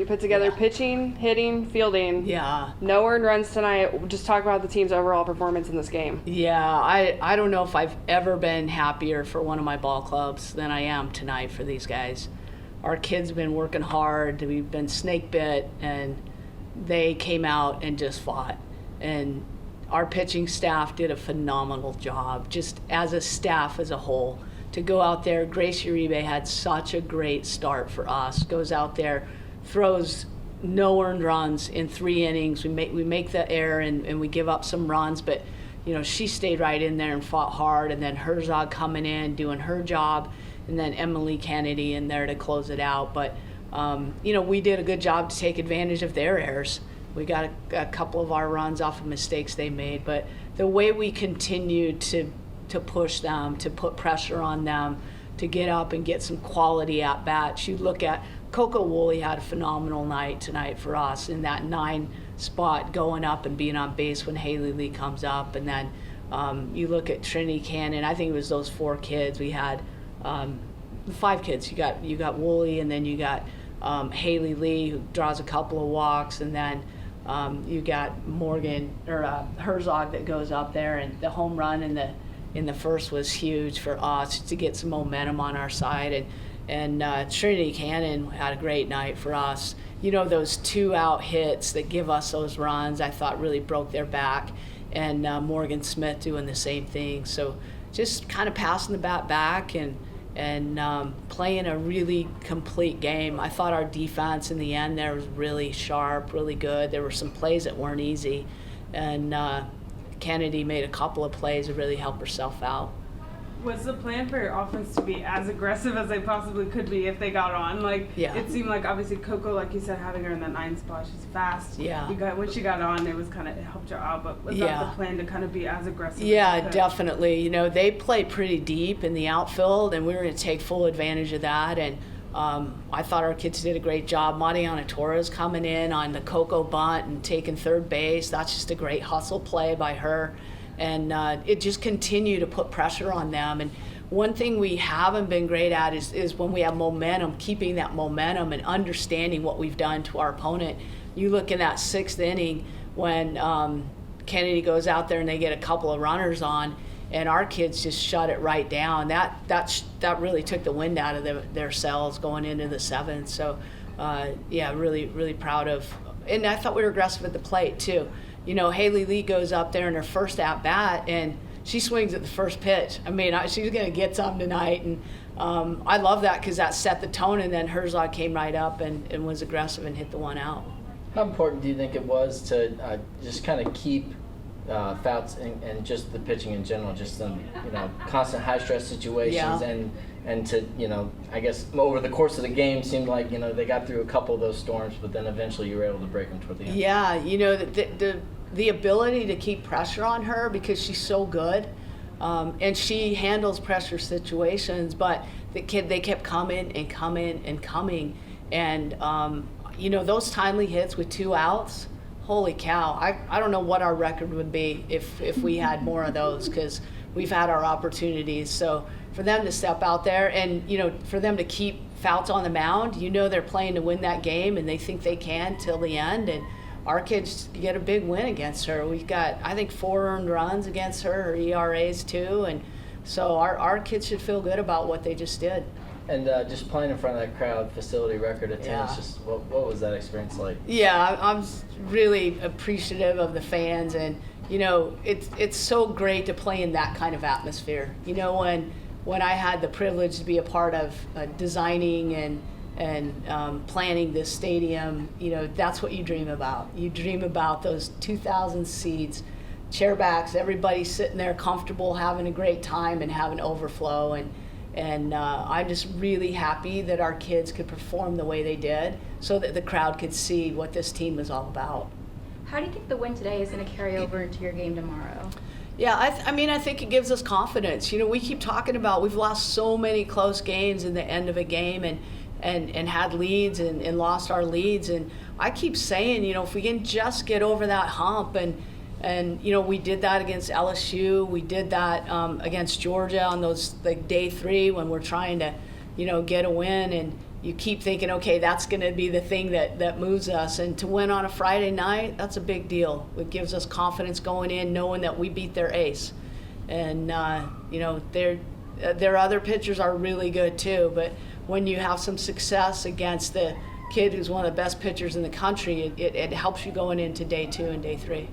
You put together pitching, hitting, fielding. Yeah. No earned runs tonight. Just talk about the team's overall performance in this game. Yeah, I don't know if I've ever been happier for one of my ball clubs than I am tonight for these guys. Our kids have been working hard. We've been snake bit, and they came out and just fought. And our pitching staff did a phenomenal job, just as a staff as a whole. To go out there, Grace Uribe had such a great start for us. Goes out there, throws no earned runs in 3 innings. We make the error and we give up some runs, but she stayed right in there and fought hard. And then Herzog coming in, doing her job, and then Emily Kennedy in there to close it out. But we did a good job to take advantage of their errors. We got a couple of our runs off of mistakes they made, but the way we continued to push them, to put pressure on them, to get up and get some quality at bats. You look at Coco Woolley had a phenomenal night tonight for us in that 9 spot, going up and being on base when Haley Lee comes up. And then you look at Trinity Cannon. I think it was those 4 kids. We had 5 kids. You got Woolley, and then you got Haley Lee, who draws a couple of walks, and then you got Morgan or Herzog that goes up there, and the home run in the first was huge for us to get some momentum on our side. And Trinity Cannon had a great night for us. Those 2-out hits that give us those runs, I thought really broke their back. And Morgan Smith doing the same thing. So just kind of passing the bat back and playing a really complete game. I thought our defense in the end there was really sharp, really good. There were some plays that weren't easy. And Kennedy made a couple of plays to really help herself out. Was the plan for your offense to be as aggressive as they possibly could be if they got on? It seemed like obviously Coco, like you said, having her in that 9 spot, she's fast. Yeah. When she got on, it helped her out. But was that the plan to kind of be as aggressive? Yeah, as you could? definitely. They play pretty deep in the outfield, and we were going to take full advantage of that. And I thought our kids did a great job. Mariana Torres coming in on the Coco bunt and taking third base. That's just a great hustle play by her. And it just continued to put pressure on them. And one thing we haven't been great at is when we have momentum, keeping that momentum and understanding what we've done to our opponent. You look in that 6th inning when Kennedy goes out there and they get a couple of runners on, and our kids just shut it right down. That really took the wind out of their sails going into the 7th. So, really, really proud of. And I thought we were aggressive at the plate, too. Haley Lee goes up there in her first at-bat, and she swings at the first pitch. I mean, she's going to get some tonight, and I love that because that set the tone, and then Herzog came right up and was aggressive and hit the 1 out. How important do you think it was to just kind of keep Fouts and just the pitching in general, just some constant high-stress situations, and to, I guess over the course of the game seemed like, they got through a couple of those storms, but then eventually you were able to break them toward the end. Yeah, the ability to keep pressure on her because she's so good, and she handles pressure situations, but they kept coming and coming and coming. And, those timely hits with 2 outs, holy cow. I don't know what our record would be if we had more of those, because we've had our opportunities. So for them to step out there and, for them to keep Fouts on the mound, they're playing to win that game, and they think they can till the end. And our kids get a big win against her. We've got, I think, 4 earned runs against her. Her ERA's 2. And so our kids should feel good about what they just did. And just playing in front of that crowd, facility record attendance, just what was that experience like? Yeah, I'm really appreciative of the fans, and it's so great to play in that kind of atmosphere. When I had the privilege to be a part of designing and planning this stadium, that's what you dream about. You dream about those 2,000 seats, chairbacks, everybody sitting there comfortable, having a great time, and having overflow. And I'm just really happy that our kids could perform the way they did so that the crowd could see what this team is all about. How do you think the win today is going to carry over into your game tomorrow? Yeah, I think it gives us confidence. We keep talking about we've lost so many close games in the end of a game and had leads and lost our leads. And I keep saying, if we can just get over that hump and we did that against LSU. We did that against Georgia on those day 3 when we're trying to, get a win. you keep thinking, okay, that's going to be the thing that moves us. And to win on a Friday night, that's a big deal. It gives us confidence going in, knowing that we beat their ace. And, their other pitchers are really good too. But when you have some success against the kid who's one of the best pitchers in the country, it helps you going into day 2 and day 3.